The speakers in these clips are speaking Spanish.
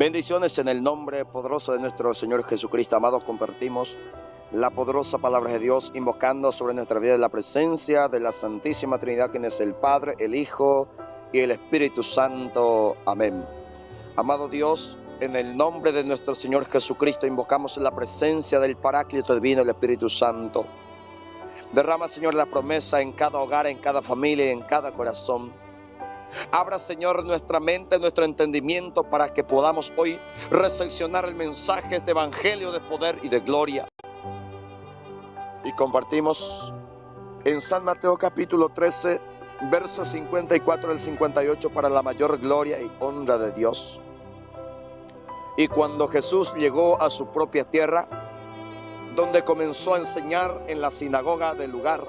Bendiciones en el nombre poderoso de nuestro Señor Jesucristo. Amados, compartimos la poderosa palabra de Dios, invocando sobre nuestra vida la presencia de la Santísima Trinidad, quien es el Padre, el Hijo y el Espíritu Santo. Amén. Amado Dios, en el nombre de nuestro Señor Jesucristo, invocamos la presencia del Paráclito Divino, el Espíritu Santo. Derrama, Señor, la promesa en cada hogar, en cada familia y en cada corazón. Abra, Señor, nuestra mente, nuestro entendimiento, para que podamos hoy recepcionar el mensaje de este evangelio de poder y de gloria. Y compartimos en San Mateo capítulo 13, versos 54 al 58, para la mayor gloria y honra de Dios. Y cuando Jesús llegó a su propia tierra, donde comenzó a enseñar en la sinagoga del lugar,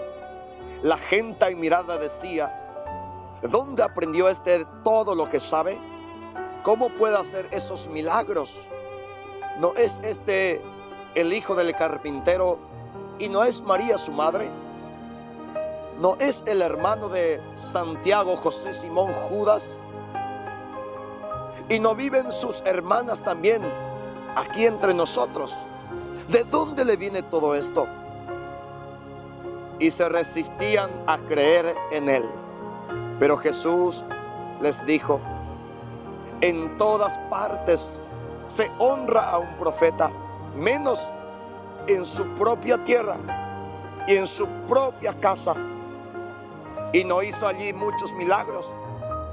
la gente admirada decía: ¿dónde aprendió todo lo que sabe? ¿Cómo puede hacer esos milagros? ¿No es este el hijo del carpintero y no es María su madre? ¿No es el hermano de Santiago, José, Simón, Judas? ¿Y no viven sus hermanas también aquí entre nosotros? ¿De dónde le viene todo esto? Y se resistían a creer en él. Pero Jesús les dijo: en todas partes se honra a un profeta, menos en su propia tierra y en su propia casa. Y no hizo allí muchos milagros,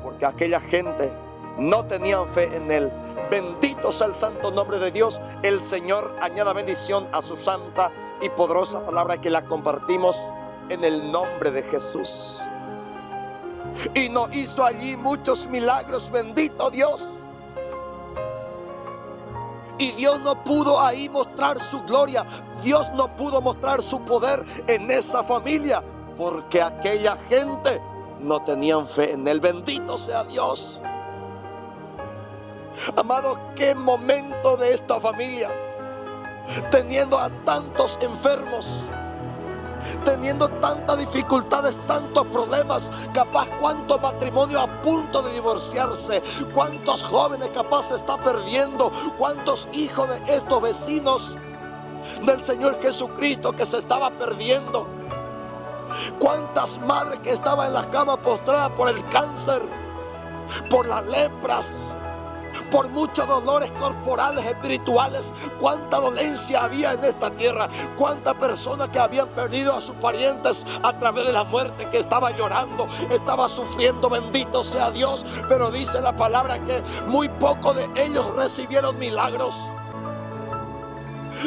porque aquella gente no tenía fe en él. Bendito sea el santo nombre de Dios. El Señor añada bendición a su santa y poderosa palabra, que la compartimos en el nombre de Jesús. Y no hizo allí muchos milagros, bendito Dios. Y Dios no pudo ahí mostrar su gloria. Dios no pudo mostrar su poder en esa familia, porque aquella gente no tenían fe en él. Bendito sea Dios. Amado, qué momento de esta familia, teniendo a tantos enfermos, teniendo tantas dificultades, tantos problemas, capaz cuántos matrimonios a punto de divorciarse, cuántos jóvenes capaz se está perdiendo, cuántos hijos de estos vecinos del Señor Jesucristo que se estaba perdiendo, cuántas madres que estaban en la cama postradas por el cáncer, por las lepras, por muchos dolores corporales, espirituales. Cuánta dolencia había en esta tierra, cuántas personas que habían perdido a sus parientes a través de la muerte, que estaba llorando, estaba sufriendo. Bendito sea Dios. Pero dice la palabra que muy pocos de ellos recibieron milagros.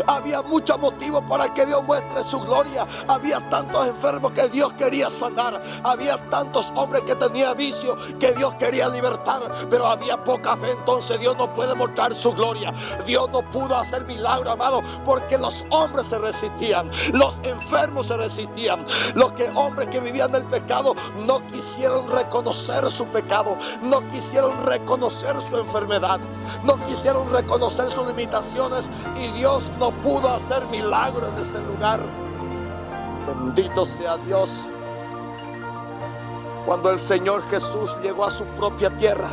Había mucho motivo para que Dios muestre su gloria. Había tantos enfermos que Dios quería sanar. Había tantos hombres que tenían vicio que Dios quería libertar. Pero había poca fe. Entonces Dios no puede mostrar su gloria. Dios no pudo hacer milagro, amado, porque los hombres se resistían. Los enfermos se resistían. Los hombres que vivían del pecado no quisieron reconocer su pecado. No quisieron reconocer su enfermedad. No quisieron reconocer sus limitaciones. Y Dios no pudo hacer milagro en ese lugar. Bendito sea Dios. Cuando el Señor Jesús llegó a su propia tierra,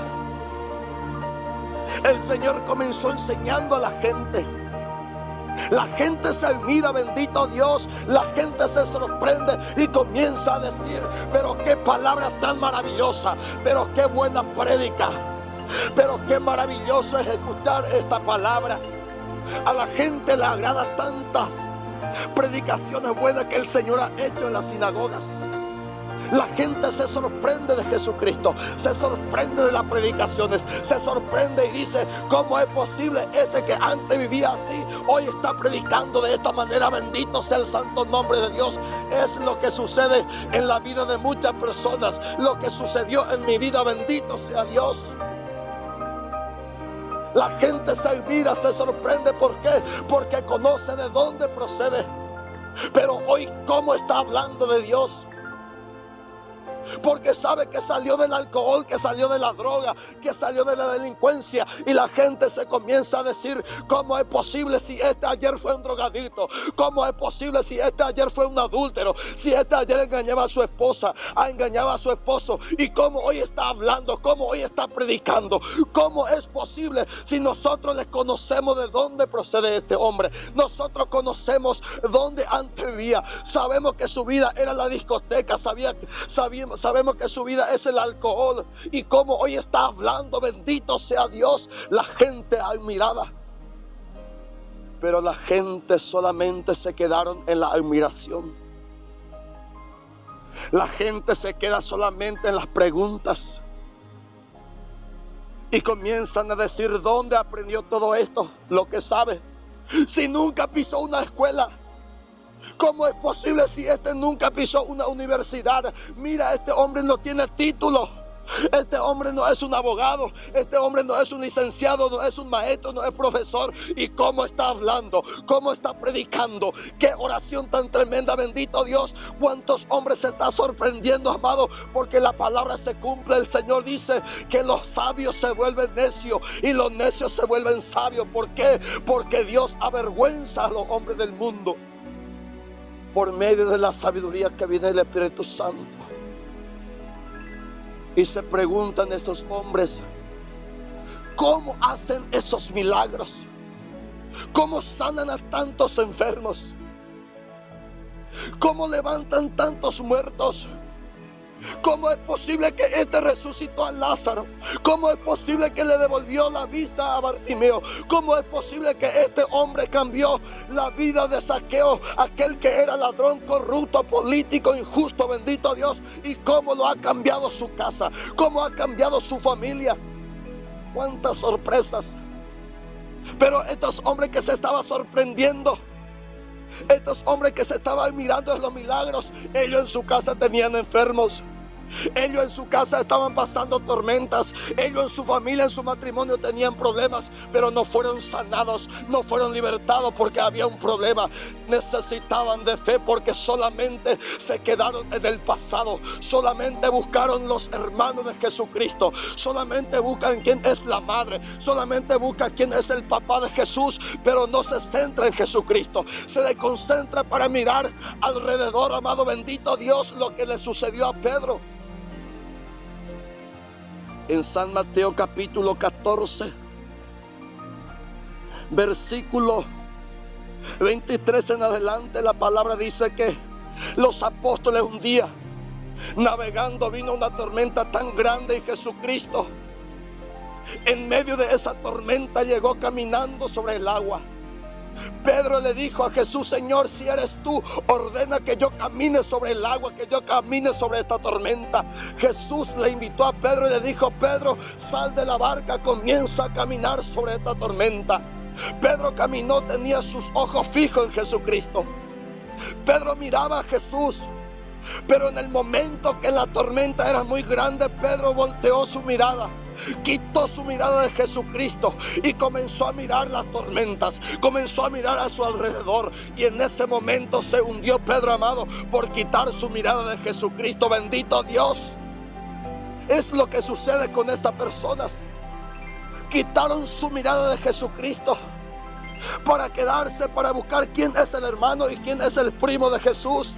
el Señor comenzó enseñando a la gente. La gente se admira, bendito Dios. La gente se sorprende y comienza a decir: pero qué palabra tan maravillosa, pero qué buena prédica, pero qué maravilloso es escuchar esta palabra. A la gente le agrada tantas predicaciones buenas que el Señor ha hecho en las sinagogas. La gente se sorprende de Jesucristo, se sorprende de las predicaciones, se sorprende y dice: ¿cómo es posible que antes vivía así, hoy está predicando de esta manera? Bendito sea el santo nombre de Dios. Es lo que sucede en la vida de muchas personas, lo que sucedió en mi vida. Bendito sea Dios. La gente se admira, se sorprende. ¿Por qué? Porque conoce de dónde procede. Pero hoy, ¿cómo está hablando de Dios? porque sabe que salió del alcohol, que salió de la droga, que salió de la delincuencia. Y la gente se comienza a decir: ¿cómo es posible si este ayer fue un drogadito? ¿Cómo es posible si este ayer fue un adúltero? Si este ayer engañaba a su esposa, engañaba a su esposo, y cómo hoy está hablando, cómo hoy está predicando. ¿Cómo es posible si nosotros le conocemos de dónde procede este hombre? Nosotros conocemos dónde antes vivía. Sabemos que su vida era la discoteca, sabemos que su vida es el alcohol, y como hoy está hablando, bendito sea Dios. La gente admirada, pero la gente solamente se quedaron en la admiración. La gente se queda solamente en las preguntas y comienzan a decir: ¿dónde aprendió todo esto? Lo que sabe, si nunca pisó una escuela. ¿Cómo es posible si este nunca pisó una universidad? Mira, este hombre no tiene título. Este hombre no es un abogado. Este hombre no es un licenciado, no es un maestro, no es profesor. ¿Y cómo está hablando? ¿Cómo está predicando? ¡Qué oración tan tremenda! Bendito Dios. ¿Cuántos hombres se están sorprendiendo, amado? Porque la palabra se cumple. El Señor dice que los sabios se vuelven necios y los necios se vuelven sabios. ¿Por qué? Porque Dios avergüenza a los hombres del mundo por medio de la sabiduría que viene del Espíritu Santo. Y se preguntan estos hombres: ¿cómo hacen esos milagros? ¿Cómo sanan a tantos enfermos? ¿Cómo levantan tantos muertos? ¿Cómo es posible que este resucitó a Lázaro? ¿Cómo es posible que le devolvió la vista a Bartimeo? ¿Cómo es posible que este hombre cambió la vida de Zaqueo, aquel que era ladrón, corrupto, político, injusto? Bendito Dios. ¿Y cómo lo ha cambiado su casa? ¿Cómo ha cambiado su familia? ¡Cuántas sorpresas! Pero estos hombres que se estaban sorprendiendo, estos hombres que se estaban mirando en los milagros, ellos en su casa tenían enfermos. Ellos en su casa estaban pasando tormentas. Ellos en su familia, en su matrimonio tenían problemas, pero no fueron sanados, no fueron libertados porque había un problema. Necesitaban de fe porque solamente se quedaron en el pasado. Solamente buscaron los hermanos de Jesucristo. Solamente buscan quién es la madre. Solamente buscan quién es el papá de Jesús, pero no se centra en Jesucristo. Se desconcentra para mirar alrededor, amado, bendito Dios, lo que le sucedió a Pedro. En San Mateo capítulo 14, versículo 23 en adelante, la palabra dice que los apóstoles un día navegando vino una tormenta tan grande, y Jesucristo en medio de esa tormenta llegó caminando sobre el agua. Pedro le dijo a Jesús: Señor, si eres tú, ordena que yo camine sobre el agua, que yo camine sobre esta tormenta. Jesús le invitó a Pedro y le dijo: Pedro, sal de la barca, comienza a caminar sobre esta tormenta. Pedro caminó, tenía sus ojos fijos en Jesucristo. Pedro miraba a Jesús, pero en el momento que la tormenta era muy grande, Pedro volteó su mirada, quitó su mirada de Jesucristo y comenzó a mirar las tormentas, comenzó a mirar a su alrededor, y en ese momento se hundió Pedro, amado, por quitar su mirada de Jesucristo. Bendito Dios. Es lo que sucede con estas personas. Quitaron su mirada de Jesucristo para quedarse, para buscar quién es el hermano y quién es el primo de Jesús.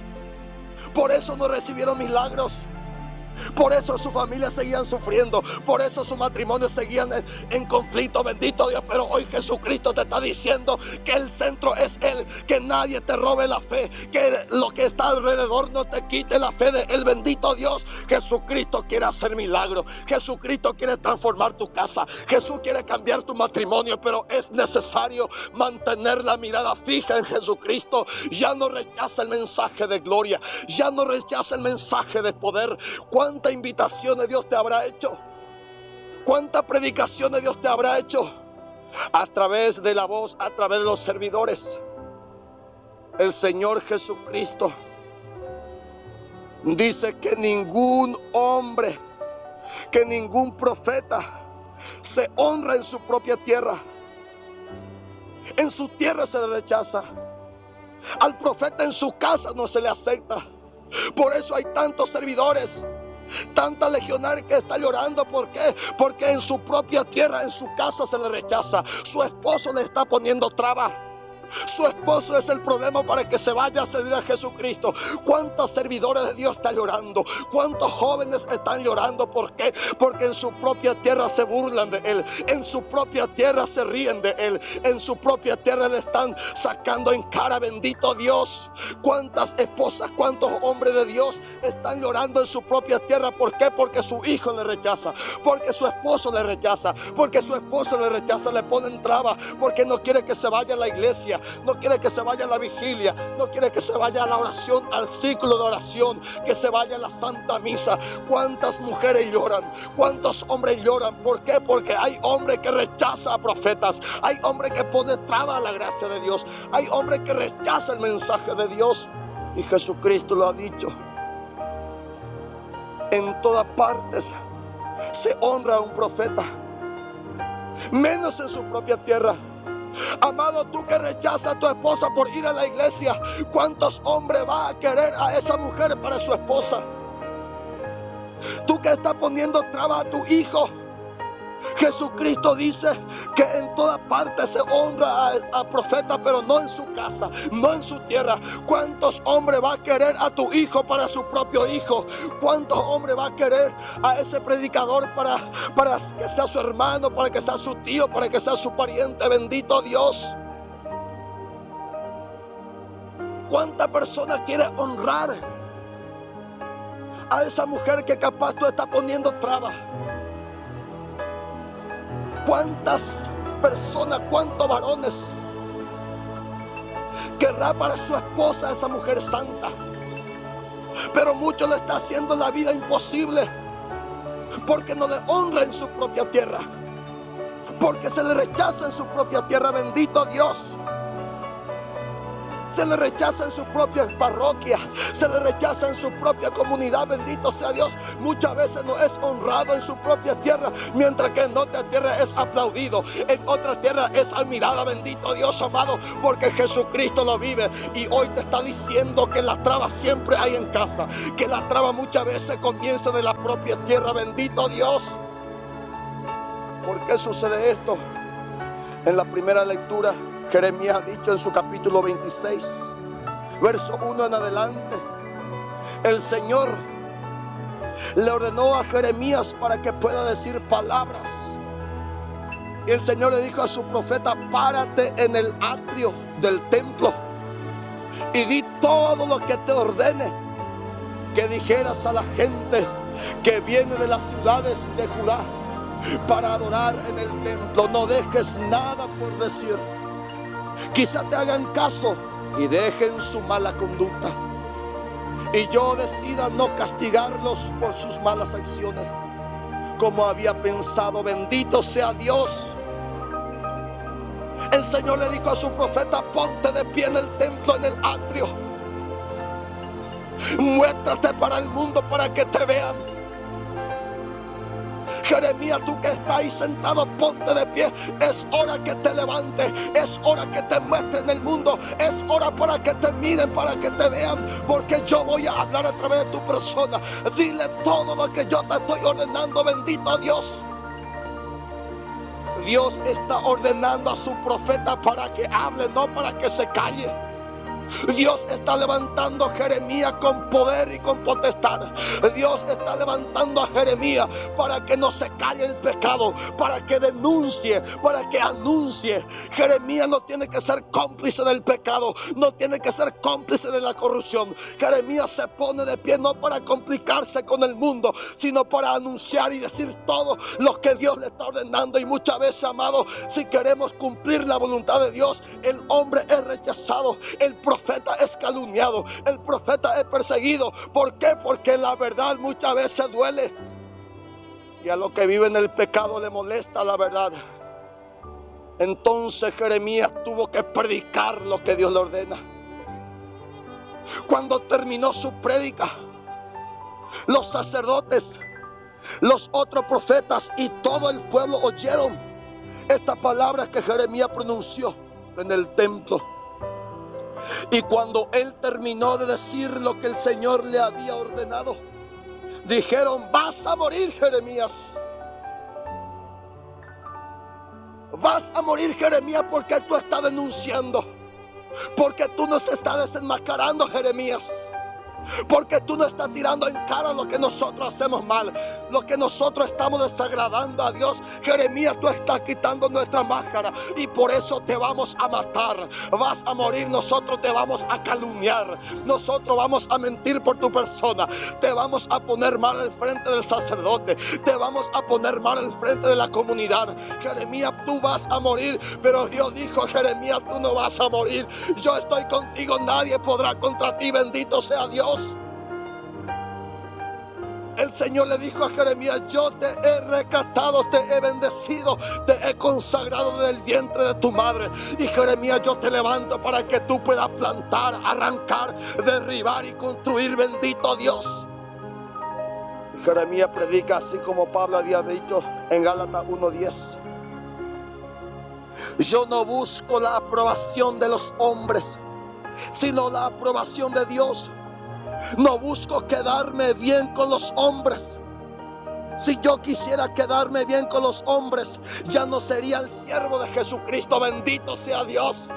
Por eso no recibieron milagros. Por eso su familia seguían sufriendo. Por eso su matrimonio seguían en conflicto. Bendito Dios. Pero hoy Jesucristo te está diciendo que el centro es Él. Que nadie te robe la fe. Que lo que está alrededor no te quite la fe de Él. Bendito Dios. Jesucristo quiere hacer milagros. Jesucristo quiere transformar tu casa. Jesús quiere cambiar tu matrimonio. Pero es necesario mantener la mirada fija en Jesucristo. Ya no rechaza el mensaje de gloria. Ya no rechaza el mensaje de poder. ¿Cuántas invitaciones Dios te habrá hecho? ¿Cuántas predicaciones Dios te habrá hecho? A través de la voz, a través de los servidores. El Señor Jesucristo dice que ningún hombre, que ningún profeta se honra en su propia tierra. En su tierra se le rechaza. Al profeta en su casa no se le acepta. Por eso hay tantos servidores. Tanta legionaria que está llorando. ¿Por qué? Porque en su propia tierra, en su casa se le rechaza. Su esposo le está poniendo traba. Su esposo es el problema para que se vaya a servir a Jesucristo. ¿Cuántos servidores de Dios están llorando? ¿Cuántos jóvenes están llorando? ¿Por qué? Porque en su propia tierra se burlan de Él. En su propia tierra se ríen de Él. En su propia tierra le están sacando en cara. Bendito Dios. ¿Cuántas esposas, cuántos hombres de Dios están llorando en su propia tierra? ¿Por qué? Porque su hijo le rechaza. Porque su esposo le rechaza. Porque su esposo le rechaza. Le ponen traba. Porque no quiere que se vaya a la iglesia. No quiere que se vaya a la vigilia, no quiere que se vaya a la oración, al círculo de oración, que se vaya a la Santa Misa. ¿Cuántas mujeres lloran? ¿Cuántos hombres lloran? ¿Por qué? Porque hay hombres que rechazan a profetas, hay hombres que ponen traba a la gracia de Dios, hay hombres que rechazan el mensaje de Dios. Y Jesucristo lo ha dicho: en todas partes se honra a un profeta, menos en su propia tierra. Amado, tú que rechazas a tu esposa por ir a la iglesia, ¿cuántos hombres va a querer a esa mujer para su esposa? Tú que estás poniendo traba a tu hijo, Jesucristo dice que en toda parte se honra a profeta, pero no en su casa, no en su tierra. ¿Cuántos hombres va a querer a tu hijo para su propio hijo? ¿Cuántos hombres va a querer a ese predicador para que sea su hermano, para que sea su tío, para que sea su pariente? Bendito Dios. ¿Cuánta persona quiere honrar a esa mujer que capaz tú estás poniendo traba? ¿Cuántas personas, cuántos varones querrá para su esposa esa mujer santa? Pero muchos le está haciendo la vida imposible, porque no le honra en su propia tierra, porque se le rechaza en su propia tierra. Bendito Dios. Se le rechaza en su propia parroquia, se le rechaza en su propia comunidad. Bendito sea Dios. Muchas veces no es honrado en su propia tierra, mientras que en otra tierra es aplaudido, en otra tierra es admirada. Bendito Dios, amado, porque Jesucristo lo vive. Y hoy te está diciendo que la traba siempre hay en casa, que la traba muchas veces comienza de la propia tierra. Bendito Dios. ¿Por qué sucede esto? En la primera lectura, Jeremías ha dicho en su capítulo 26, verso 1 en adelante, el Señor le ordenó a Jeremías para que pueda decir palabras. Y el Señor le dijo a su profeta: párate en el atrio del templo y di todo lo que te ordene que dijeras a la gente que viene de las ciudades de Judá para adorar en el templo. No dejes nada por decir. Quizá te hagan caso y dejen su mala conducta, y yo decida no castigarlos por sus malas acciones, como había pensado. Bendito sea Dios. El Señor le dijo a su profeta: ponte de pie en el templo, en el atrio, muéstrate para el mundo, para que te vean. Jeremías, tú que estás ahí sentado, ponte de pie. Es hora que te levantes, es hora que te muestres en el mundo, es hora para que te miren, para que te vean, porque yo voy a hablar a través de tu persona. Dile todo lo que yo te estoy ordenando. Bendito Dios. Dios está ordenando a su profeta para que hable, no para que se calle. Dios está levantando a Jeremías con poder y con potestad. Dios está levantando a Jeremías para que no se calle el pecado, para que denuncie, para que anuncie. Jeremías no tiene que ser cómplice del pecado, no tiene que ser cómplice de la corrupción. Jeremías se pone de pie no para complicarse con el mundo, sino para anunciar y decir todo lo que Dios le está ordenando. Y muchas veces, amado, si queremos cumplir la voluntad de Dios, el hombre es rechazado, el profeta es calumniado, el profeta es perseguido. ¿Por qué? Porque la verdad muchas veces duele, y a lo que vive en el pecado le molesta la verdad. Entonces Jeremías tuvo que predicar lo que Dios le ordena. Cuando terminó su prédica, los sacerdotes, los otros profetas y todo el pueblo oyeron estas palabras que Jeremías pronunció en el templo. Y cuando él terminó de decir lo que el Señor le había ordenado, dijeron: vas a morir, Jeremías. Vas a morir, Jeremías, porque tú estás denunciando. Porque tú nos estás desenmascarando, Jeremías. Porque tú no estás tirando en cara lo que nosotros hacemos mal, lo que nosotros estamos desagradando a Dios. Jeremías, tú estás quitando nuestra máscara y por eso te vamos a matar. Vas a morir, nosotros te vamos a calumniar, nosotros vamos a mentir por tu persona, te vamos a poner mal al frente del sacerdote, te vamos a poner mal al frente de la comunidad. Jeremías, tú vas a morir, pero Dios dijo: Jeremías, tú no vas a morir. Yo estoy contigo, nadie podrá contra ti, bendito sea Dios. El Señor le dijo a Jeremías: yo te he rescatado, te he bendecido, te he consagrado desde el vientre de tu madre. Y Jeremías, yo te levanto para que tú puedas plantar, arrancar, derribar y construir, bendito Dios. Y Jeremías predica así como Pablo había dicho en Gálatas 1:10. Yo no busco la aprobación de los hombres, sino la aprobación de Dios. No busco quedarme bien con los hombres. Si yo quisiera quedarme bien con los hombres, ya no sería el siervo de Jesucristo, bendito sea Dios.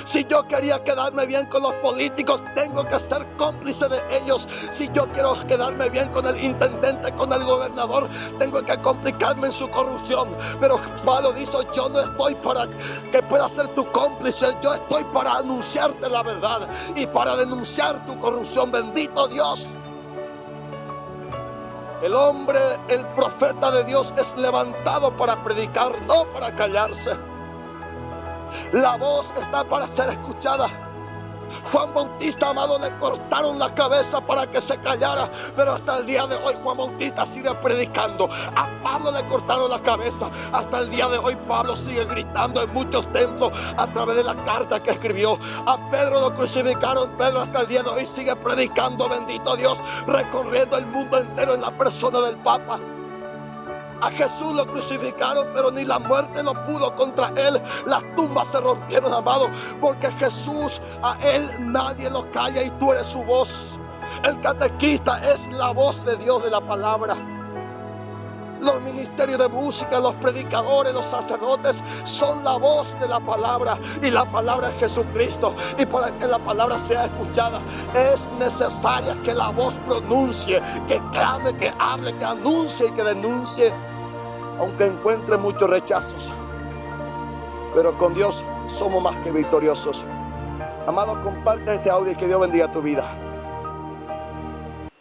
Si yo quería quedarme bien con los políticos, tengo que ser cómplice de ellos. Si yo quiero quedarme bien con el intendente, con el gobernador, tengo que complicarme en su corrupción. Pero Pablo dice: yo no estoy para que pueda ser tu cómplice, yo estoy para anunciarte la verdad y para denunciar tu corrupción, bendito Dios. El hombre, el profeta de Dios, es levantado para predicar, no para callarse. La voz está para ser escuchada. Juan Bautista, amado, le cortaron la cabeza para que se callara, pero hasta el día de hoy Juan Bautista sigue predicando. A Pablo le cortaron la cabeza, hasta el día de hoy Pablo sigue gritando en muchos templos a través de la carta que escribió. A Pedro lo crucificaron, Pedro hasta el día de hoy sigue predicando, bendito Dios, recorriendo el mundo entero en la persona del Papa. A Jesús lo crucificaron, pero ni la muerte lo pudo contra él. Las tumbas se rompieron, amado, porque Jesús, a él nadie lo calla y tú eres su voz. El catequista es la voz de Dios, de la palabra. Los ministerios de música, los predicadores, los sacerdotes son la voz de la palabra, y la palabra es Jesucristo. Y para que la palabra sea escuchada es necesaria que la voz pronuncie, que clame, que hable, que anuncie y que denuncie, aunque encuentre muchos rechazos. Pero con Dios somos más que victoriosos. Amado, comparte este audio y que Dios bendiga tu vida.